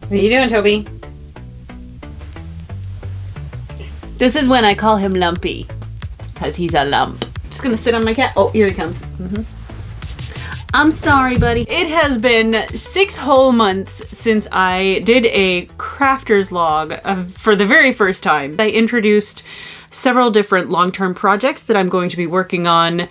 What are you doing, Toby? This is when I call him Lumpy, because he's a lump. Just gonna sit on my cat. Oh, here he comes. I'm sorry, buddy. It has been 6 whole months since I did a crafter's log for the very first time. I introduced several different long-term projects that I'm going to be working on,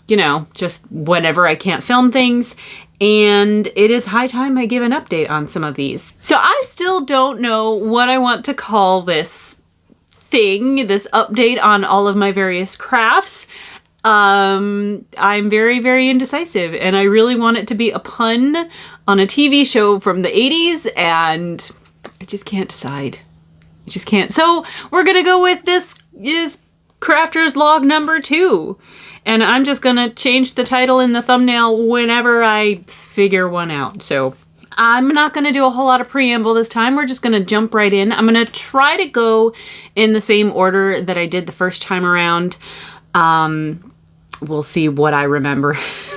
you know, just whenever I can't film things. And it is high time I give an update on some of these. So I still don't know what I want to call this thing, this update on all of my various crafts. I'm very, very indecisive, and I really want it to be a pun on a TV show from the 80s, and I just can't decide. I just can't. So we're gonna go with this is Crafter's Log number 2. And I'm just gonna change the title in the thumbnail whenever I figure one out. So I'm not gonna do a whole lot of preamble this time. We're just gonna jump right in. I'm gonna try to go in the same order that I did the first time around. We'll see what I remember,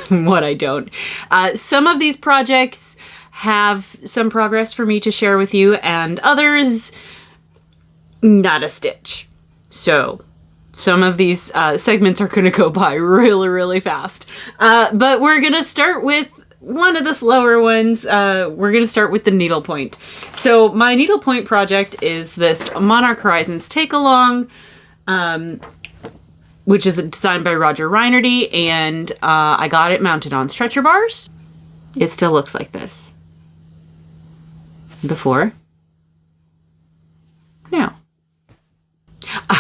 what I don't. Some of these projects have some progress for me to share with you, and others, not a stitch. So some of these segments are going to go by really, really fast. But we're going to start with one of the slower ones. We're going to start with the needlepoint. So my needlepoint project is this Monarch Horizons take-along, which is designed by Roger Reinerty, and I got it mounted on stretcher bars. It still looks like this. Before. Now.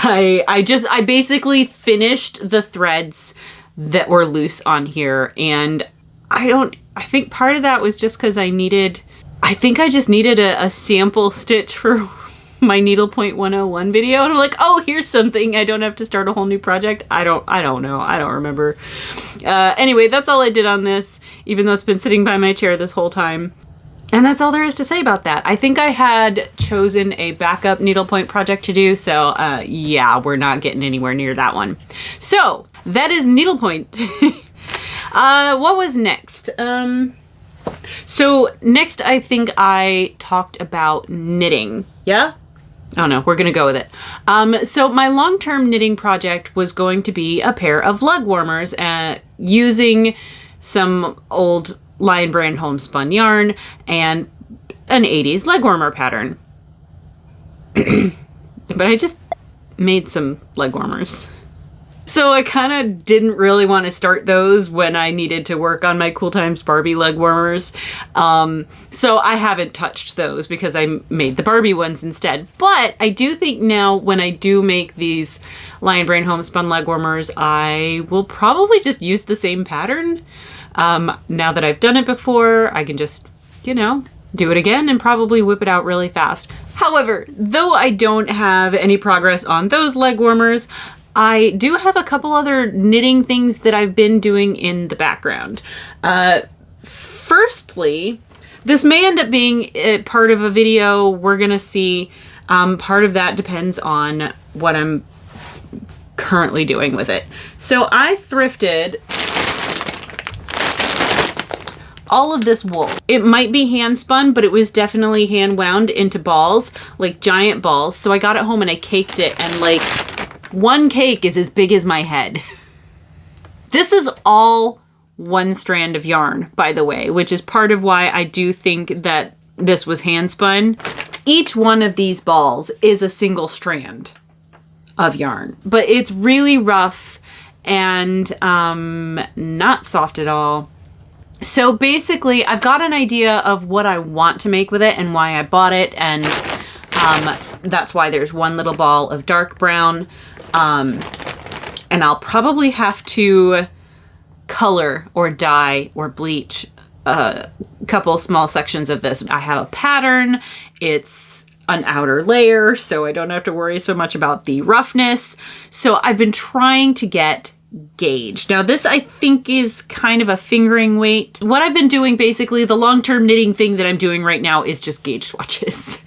I basically finished the threads that were loose on here, and I think part of that was just because I just needed a sample stitch for my Needlepoint 101 video, and I'm like, oh, here's something. I don't have to start a whole new project. I don't know. I don't remember. Anyway, that's all I did on this, even though it's been sitting by my chair this whole time. And that's all there is to say about that. I think I had chosen a backup needlepoint project to do, so yeah, we're not getting anywhere near that one. So that is needlepoint. What was next? So next I think I talked about knitting. Yeah? Oh no, we're gonna go with it. So my long-term knitting project was going to be a pair of lug warmers using some old Lion Brand homespun yarn and an 80s leg warmer pattern. But I just made some leg warmers. So I kind of didn't really want to start those when I needed to work on my Cool Times Barbie leg warmers. So I haven't touched those because I made the Barbie ones instead. But I do think now when I do make these Lion Brand homespun leg warmers, I will probably just use the same pattern. Now that I've done it before, I can just, you know, do it again and probably whip it out really fast. However, though I don't have any progress on those leg warmers, I do have a couple other knitting things that I've been doing in the background. Firstly, this may end up being part of a video. We're gonna see. Part of that depends on what I'm currently doing with it. So I thrifted all of this wool. It might be hand spun, but it was definitely hand wound into balls, like giant balls. So I got it home and I caked it, and like one cake is as big as my head. This is all one strand of yarn, by the way, which is part of why I do think that this was hand spun. Each one of these balls is a single strand of yarn, but it's really rough and not soft at all. So basically, I've got an idea of what I want to make with it and why I bought it, and that's why there's one little ball of dark brown, and I'll probably have to color or dye or bleach a couple small sections of this. I have a pattern. It's an outer layer, so I don't have to worry so much about the roughness. So I've been trying to get gauge. Now this I think is kind of a fingering weight. What I've been doing, basically the long-term knitting thing that I'm doing right now, is just gauge swatches.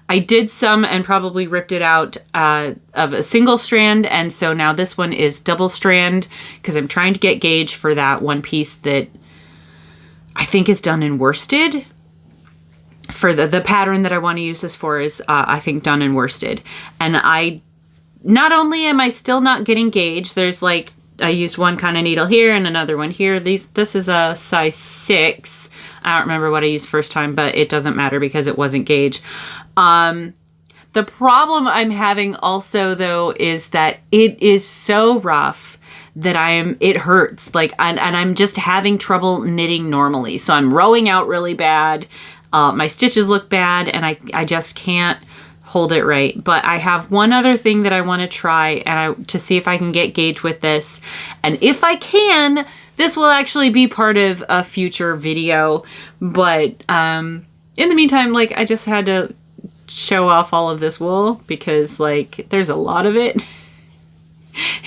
I did some and probably ripped it out of a single strand, and so now this one is double strand because I'm trying to get gauge for that one piece that I think is done in worsted. for the pattern that I want to use this for is, I think, done and worsted. And not only am I still not getting gauge, there's like, I used one kind of needle here and another one here. This is a size 6. I don't remember what I used first time, but it doesn't matter because it wasn't gauge. The problem I'm having also, though, is that it is so rough that it hurts. Like, and I'm just having trouble knitting normally. So I'm rowing out really bad. My stitches look bad, and I just can't hold it right. But I have one other thing that I want to try to see if I can get gauge with this. And if I can, this will actually be part of a future video. But in the meantime, like, I just had to show off all of this wool because, like, there's a lot of it.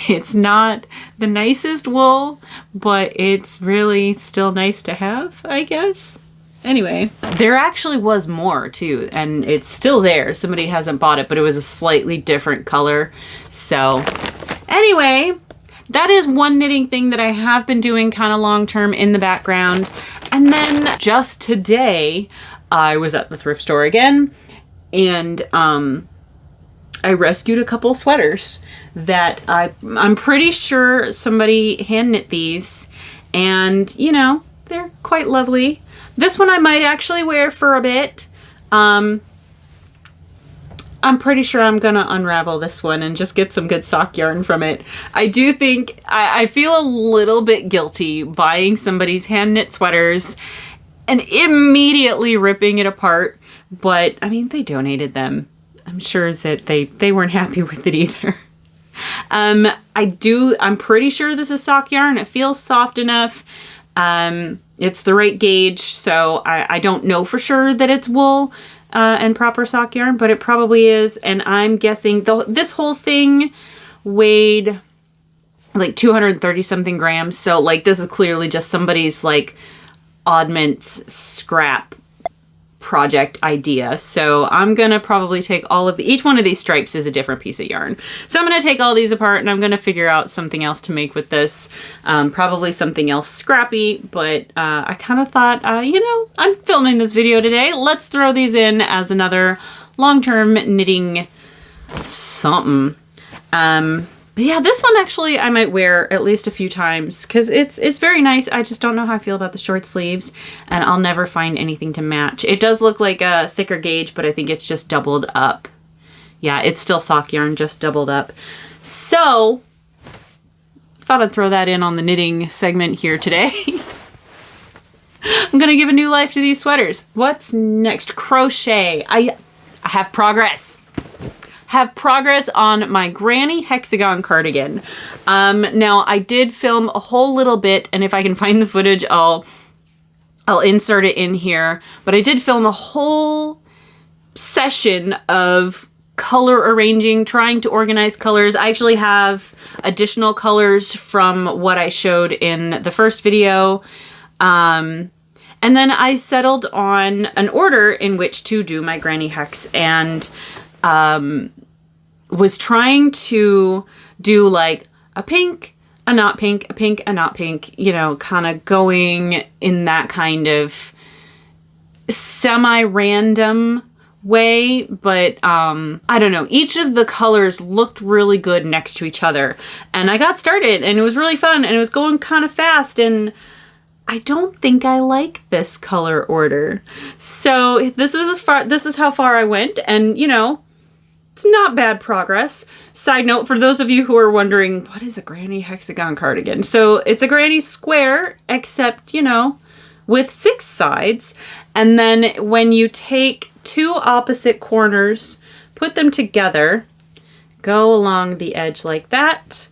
It's not the nicest wool, but it's really still nice to have, I guess. Anyway, there actually was more too, and it's still there. Somebody hasn't bought it, but it was a slightly different color. So anyway, that is one knitting thing that I have been doing kind of long term in the background. And then just today, I was at the thrift store again, and I rescued a couple sweaters that I'm pretty sure somebody hand knit these, and you know, they're quite lovely. This one I might actually wear for a bit. I'm pretty sure I'm gonna unravel this one and just get some good sock yarn from it. I do think I feel a little bit guilty buying somebody's hand knit sweaters and immediately ripping it apart, but I mean, they donated them. I'm sure that they weren't happy with it either. I'm pretty sure this is sock yarn. It feels soft enough. It's the right gauge, so I don't know for sure that it's wool and proper sock yarn, but it probably is. And I'm guessing this whole thing weighed like 230 something grams. So like, this is clearly just somebody's like oddments scrap project idea. So I'm gonna probably take each one of these stripes is a different piece of yarn. So I'm gonna take all these apart and I'm gonna figure out something else to make with this. Probably something else scrappy, but I kind of thought, you know, I'm filming this video today. Let's throw these in as another long-term knitting something. But yeah, this one actually I might wear at least a few times because it's very nice. I just don't know how I feel about the short sleeves, and I'll never find anything to match. It does look like a thicker gauge, but I think it's just doubled up. Yeah, it's still sock yarn, just doubled up. So, thought I'd throw that in on the knitting segment here today. I'm gonna give a new life to these sweaters. What's next? Crochet. I have progress. Have progress on my granny hexagon cardigan. Now I did film a whole little bit, and if I can find the footage, I'll insert it in here. But I did film a whole session of color arranging, trying to organize colors. I actually have additional colors from what I showed in the first video. And then I settled on an order in which to do my granny hex, and was trying to do like a pink, a not pink, a pink, a not pink, you know, kind of going in that kind of semi-random way. But I don't know, each of the colors looked really good next to each other, and I got started and it was really fun and it was going kind of fast, and I don't think I like this color order. So this is how far I went, and you know, it's not bad progress. Side note, for those of you who are wondering, what is a granny hexagon cardigan? So it's a granny square, except, you know, with 6 sides. And then when you take 2 opposite corners, put them together, go along the edge like that.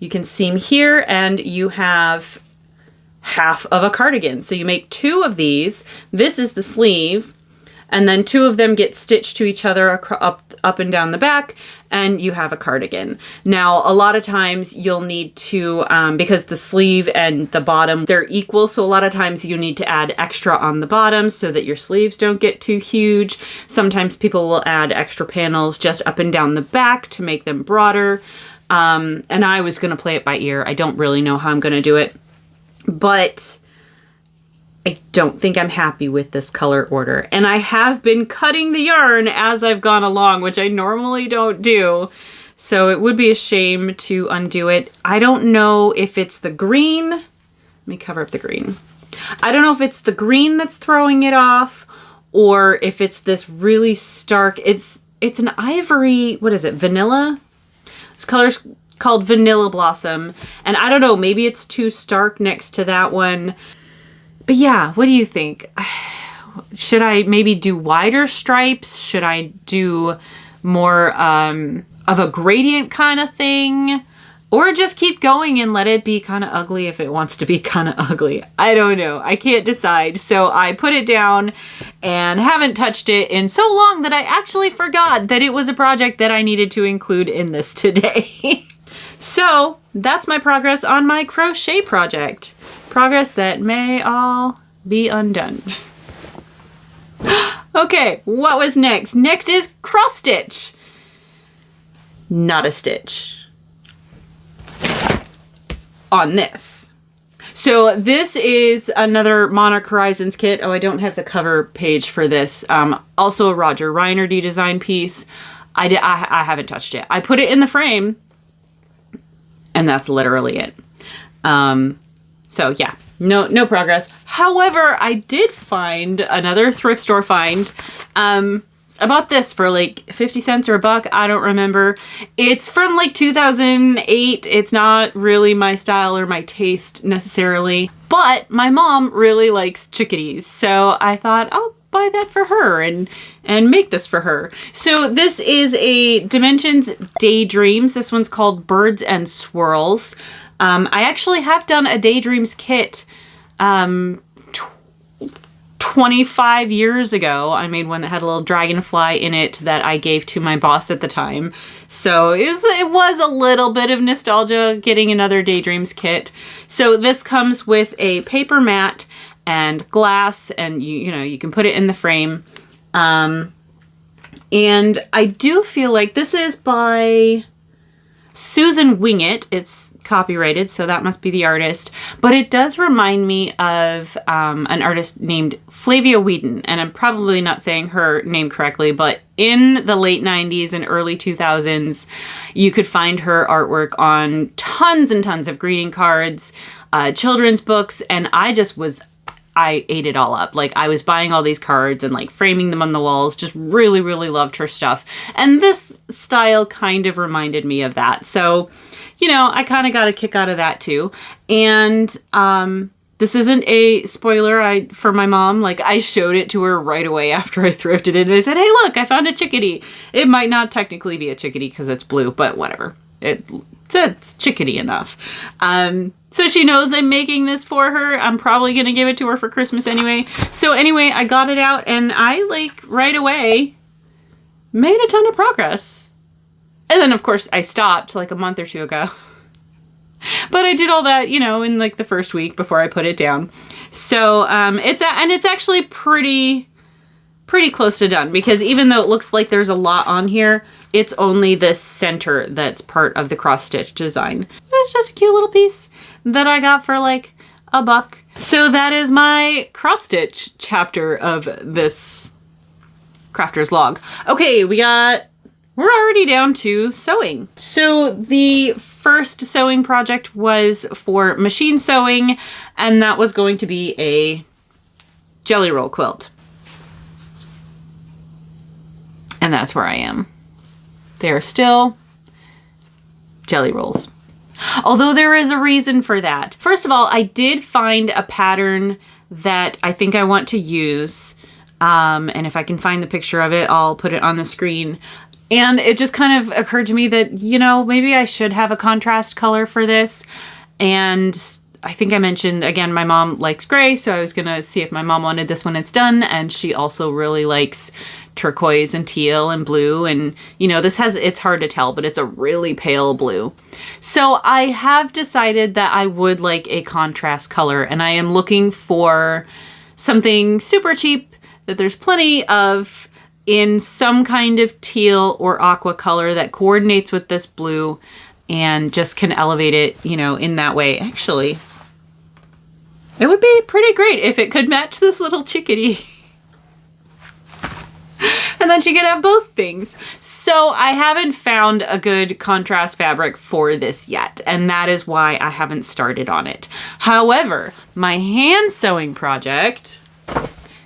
You can seam here, and you have half of a cardigan. So you make 2 of these. This is the sleeve. And then 2 of them get stitched to each other up and down the back, and you have a cardigan. Now, a lot of times you'll need to, because the sleeve and the bottom, they're equal, so a lot of times you need to add extra on the bottom so that your sleeves don't get too huge. Sometimes people will add extra panels just up and down the back to make them broader. And I was going to play it by ear. I don't really know how I'm going to do it. But I don't think I'm happy with this color order. And I have been cutting the yarn as I've gone along, which I normally don't do. So it would be a shame to undo it. I don't know if it's the green. Let me cover up the green. I don't know if it's the green that's throwing it off or if it's this really stark, it's an ivory, what is it, vanilla? This color's called Vanilla Blossom. And I don't know, maybe it's too stark next to that one. But yeah, what do you think? Should I maybe do wider stripes? Should I do more of a gradient kind of thing? Or just keep going and let it be kind of ugly if it wants to be kind of ugly? I don't know. I can't decide. So I put it down and haven't touched it in so long that I actually forgot that it was a project that I needed to include in this today. So that's my progress on my crochet project. Progress that may all be undone. Okay, what was next? Next is cross stitch. Not a stitch on this. So this is another Monarch Horizons kit. Oh, I don't have the cover page for this. Also a Roger Reinerdy design piece. I haven't touched it. I put it in the frame and that's literally it. So yeah, no progress. However, I did find another thrift store find. I bought this for like 50 cents or $1. I don't remember. It's from like 2008. It's not really my style or my taste necessarily, but my mom really likes chickadees. So I thought I'll buy that for her and make this for her. So this is a Dimensions Daydreams. This one's called Birds and Swirls. I actually have done a Daydreams kit 25 years ago. I made one that had a little dragonfly in it that I gave to my boss at the time. So it was a little bit of nostalgia getting another Daydreams kit. So this comes with a paper mat and glass, and you can put it in the frame. And I do feel like this is by Susan Wingett. It's copyrighted, so that must be the artist. But it does remind me of an artist named Flavia Whedon, and I'm probably not saying her name correctly, but in the late 90s and early 2000s, you could find her artwork on tons and tons of greeting cards, children's books, and I ate it all up. Like, I was buying all these cards and like framing them on the walls. Just really, really loved her stuff. And this style kind of reminded me of that. So, I kind of got a kick out of that too. And this isn't a spoiler for my mom. Like, I showed it to her right away after I thrifted it. And I said, hey, look, I found a chickadee. It might not technically be a chickadee because it's blue, but whatever. It's chickadee enough. So she knows I'm making this for her. I'm probably going to give it to her for Christmas anyway. So anyway, I got it out and I right away made a ton of progress. And then of course I stopped like a month or two ago. But I did all that, in like the first week before I put it down. So it's actually pretty close to done, because even though it looks like there's a lot on here, it's only the center that's part of the cross stitch design. It's just a cute little piece that I got for like $1. So that is my cross stitch chapter of this crafter's log. Okay, we're already down to sewing. So the first sewing project was for machine sewing, and that was going to be a jelly roll quilt. And that's where I am. They are still jelly rolls. Although there is a reason for that. First of all, I did find a pattern that I think I want to use. And if I can find the picture of it, I'll put it on the screen. And it just kind of occurred to me that, maybe I should have a contrast color for this. And I think I mentioned, again, my mom likes gray, so I was going to see if my mom wanted this when it's done. And she also really likes turquoise and teal and blue. And, it's hard to tell, but it's a really pale blue. So I have decided that I would like a contrast color, and I am looking for something super cheap that there's plenty of in some kind of teal or aqua color that coordinates with this blue and just can elevate it, in that way. Actually, It would be pretty great if it could match this little chickadee. And then she could have both things. So I haven't found a good contrast fabric for this yet, and that is why I haven't started on it. However, my hand sewing project,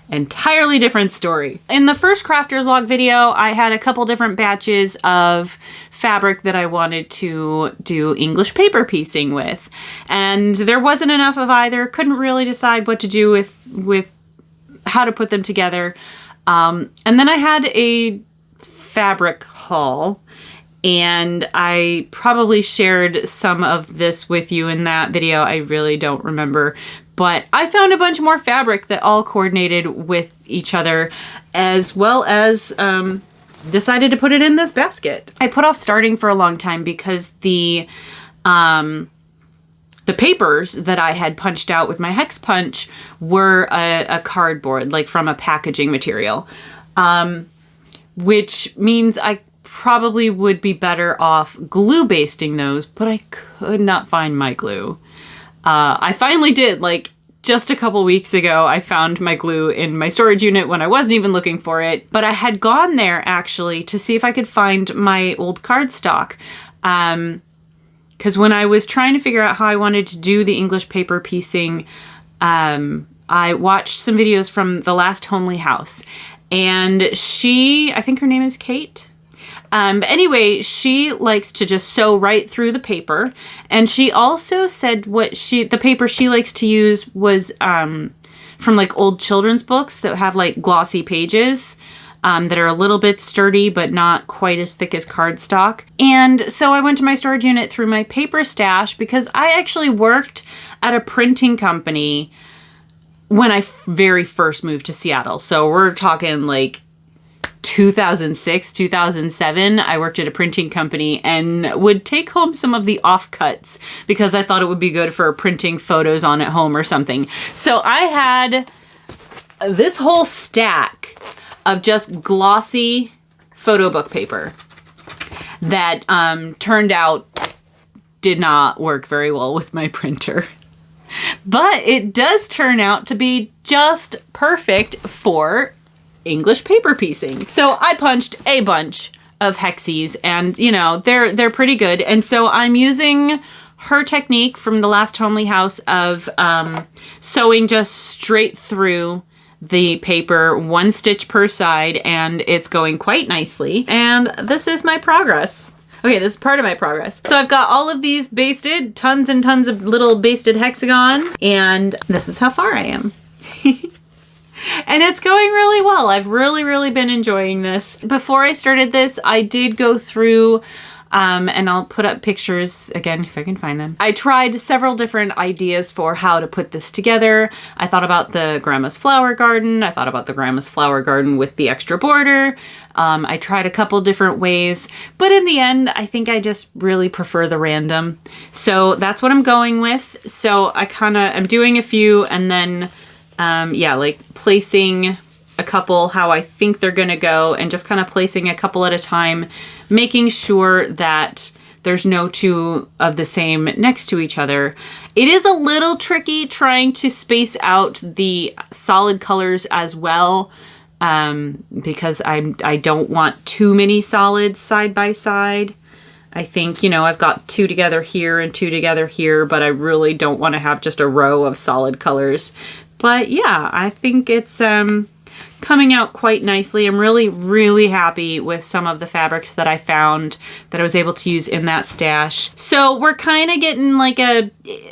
entirely different story. In the first Crafters Log video, I had a couple different batches of fabric that I wanted to do English paper piecing with. And there wasn't enough of either. Couldn't really decide what to do with how to put them together. And then I had a fabric haul, and I probably shared some of this with you in that video. I really don't remember. But I found a bunch more fabric that all coordinated with each other, as well as decided to put it in this basket. I put off starting for a long time because the papers that I had punched out with my hex punch were a cardboard, like from a packaging material, which means I probably would be better off glue basting those, but I could not find my glue. I finally did, like just a couple weeks ago, I found my glue in my storage unit when I wasn't even looking for it, but I had gone there actually to see if I could find my old cardstock. Because when I was trying to figure out how I wanted to do the English paper piecing, I watched some videos from The Last Homely House. And I think her name is Kate. But anyway, she likes to just sew right through the paper. And she also said the paper she likes to use was from like old children's books that have like glossy pages. That are a little bit sturdy, but not quite as thick as cardstock. And so I went to my storage unit through my paper stash because I actually worked at a printing company when I very first moved to Seattle. So we're talking like 2006, 2007, I worked at a printing company and would take home some of the offcuts because I thought it would be good for printing photos on at home or something. So I had this whole stack of just glossy photo book paper that turned out did not work very well with my printer. But it does turn out to be just perfect for English paper piecing. So I punched a bunch of hexies and, you know, they're pretty good. And so I'm using her technique from The Last Homely House of sewing just straight through the paper, one stitch per side, and it's going quite nicely. And this is my progress. Okay, this is part of my progress. So I've got all of these basted, tons and tons of little basted hexagons, and this is how far I am. And it's going really well. I've really been enjoying this. Before I started this, I did go through and I'll put up pictures again if I can find them. I tried several different ideas for how to put this together. I thought about the Grandma's Flower Garden. I thought about the Grandma's Flower Garden with the extra border. I tried a couple different ways, but in the end, I think I just really prefer the random. So that's what I'm going with. So I'm doing a few and then, like placing a couple how I think they're gonna go and just kind of placing a couple at a time, making sure that there's no two of the same next to each other. It is a little tricky trying to space out the solid colors as well, because I don't want too many solids side by side. I think, I've got two together here and two together here, but I really don't want to have just a row of solid colors. But yeah, I think it's coming out quite nicely. I'm really happy with some of the fabrics that I found that I was able to use in that stash. So we're kind of getting like a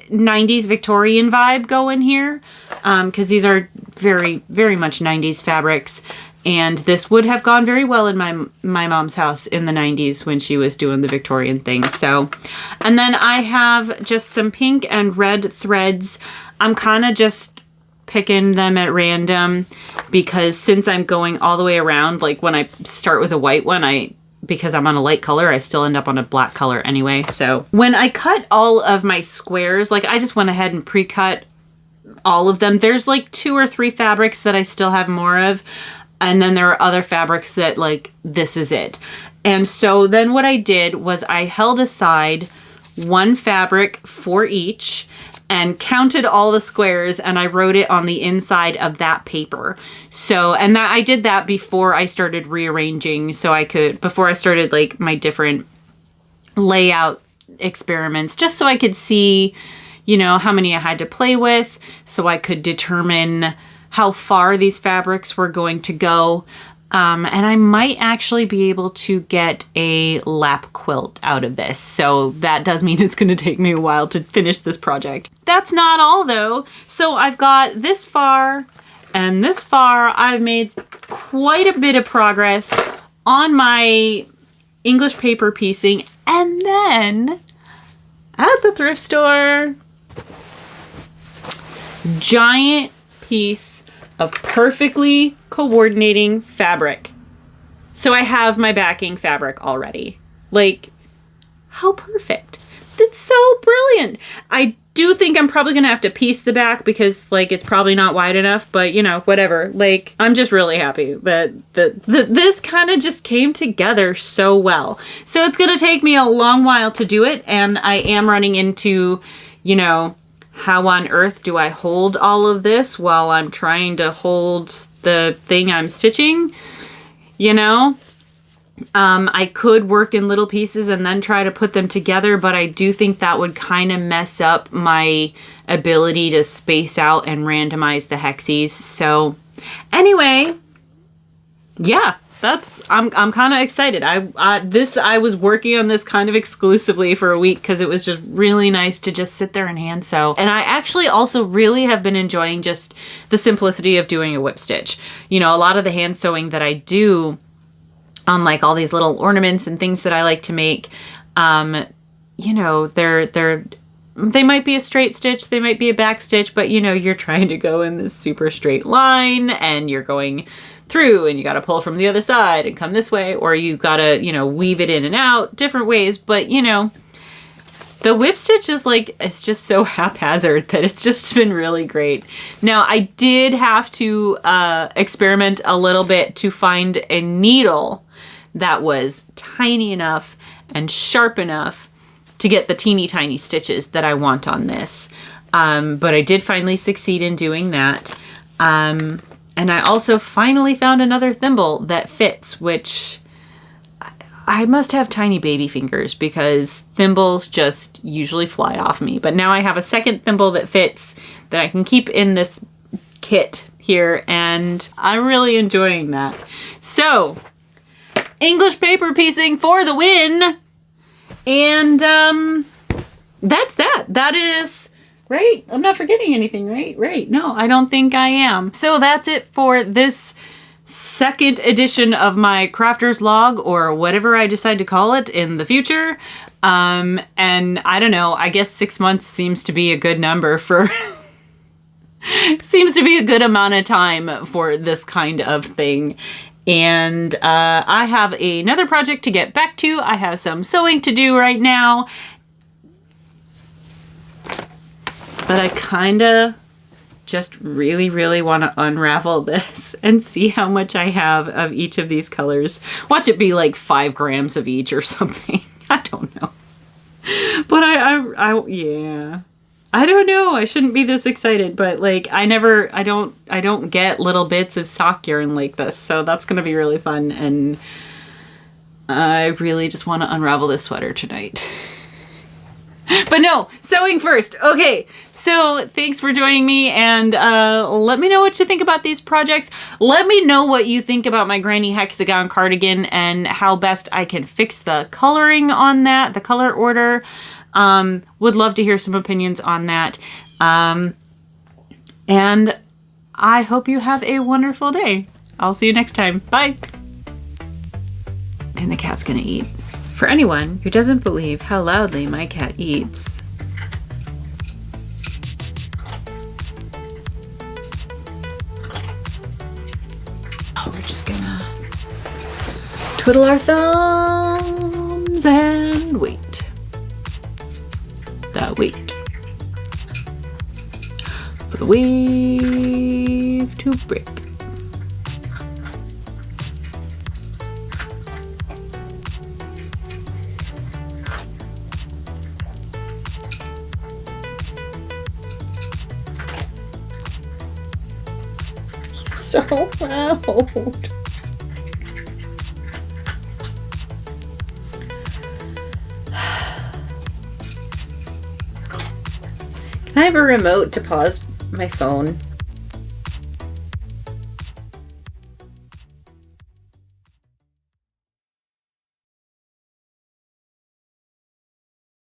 90s Victorian vibe going here, because these are very much 90s fabrics. And this would have gone very well in my mom's house in the 90s when she was doing the Victorian thing. So, and then I have just some pink and red threads. I'm kind of just picking them at random because since I'm going all the way around, like when I start with a white one, because I'm on a light color, I still end up on a black color anyway. So when I cut all of my squares, like I just went ahead and pre-cut all of them. There's like 2 or 3 fabrics that I still have more of. And then there are other fabrics that like, this is it. And so then what I did was I held aside one fabric for each, and counted all the squares, and I wrote it on the inside of that paper. So, and that I did that before I started rearranging, so I could, before I started like my different layout experiments, just so I could see, you know, how many I had to play with, so I could determine how far these fabrics were going to go. And I might actually be able to get a lap quilt out of this. So that does mean it's going to take me a while to finish this project. That's not all though. So I've got this far and this far. I've made quite a bit of progress on my English paper piecing. And then at the thrift store, giant piece of perfectly coordinating fabric. So I have my backing fabric already. Like, how perfect. That's so brilliant. I do think I'm probably gonna have to piece the back because like it's probably not wide enough, but you know, whatever. Like, I'm just really happy that this kind of just came together so well. So it's gonna take me a long while to do it, and I am running into, you know, how on earth do I hold all of this while I'm trying to hold the thing I'm stitching? You know, I could work in little pieces and then try to put them together, but I do think that would kind of mess up my ability to space out and randomize the hexes. So anyway, yeah. I'm kind of excited. I was working on this kind of exclusively for a week because it was just really nice to just sit there and hand sew. And I actually also really have been enjoying just the simplicity of doing a whip stitch. You know, a lot of the hand sewing that I do on like all these little ornaments and things that I like to make, you know, they might be a straight stitch, they might be a back stitch, but you know, you're trying to go in this super straight line and you're going through and you got to pull from the other side and come this way, or you got to, you know, weave it in and out different ways. But you know, the whip stitch is like, it's just so haphazard that it's just been really great. Now I did have to experiment a little bit to find a needle that was tiny enough and sharp enough to get the teeny tiny stitches that I want on this. But I did finally succeed in doing that. And I also finally found another thimble that fits, which I must have tiny baby fingers because thimbles just usually fly off me. But now I have a second thimble that fits that I can keep in this kit here, and I'm really enjoying that. So, English paper piecing for the win! And that's that. That is... right? I'm not forgetting anything, right? Right. No, I don't think I am. So that's it for this second edition of my crafter's log, or whatever I decide to call it in the future. And I don't know, I guess 6 months seems to be a good number for... seems to be a good amount of time for this kind of thing. And I have another project to get back to. I have some sewing to do right now. But I kind of just really, really want to unravel this and see how much I have of each of these colors. Watch it be like 5 grams of each or something. I don't know. But yeah. I don't know. I shouldn't be this excited, but like I don't get little bits of sock yarn like this. So that's going to be really fun. And I really just want to unravel this sweater tonight. But no, sewing first. Okay, so thanks for joining me, and let me know what you think about these projects. Let me know what you think about my granny hexagon cardigan and how best I can fix the coloring on that, the color order. Would love to hear some opinions on that. And I hope you have a wonderful day. I'll see you next time. Bye. And the cat's gonna eat. For anyone who doesn't believe how loudly my cat eats, we're just gonna twiddle our thumbs and wait. Wait for the wave to break. so loud. Can I have a remote to pause my phone?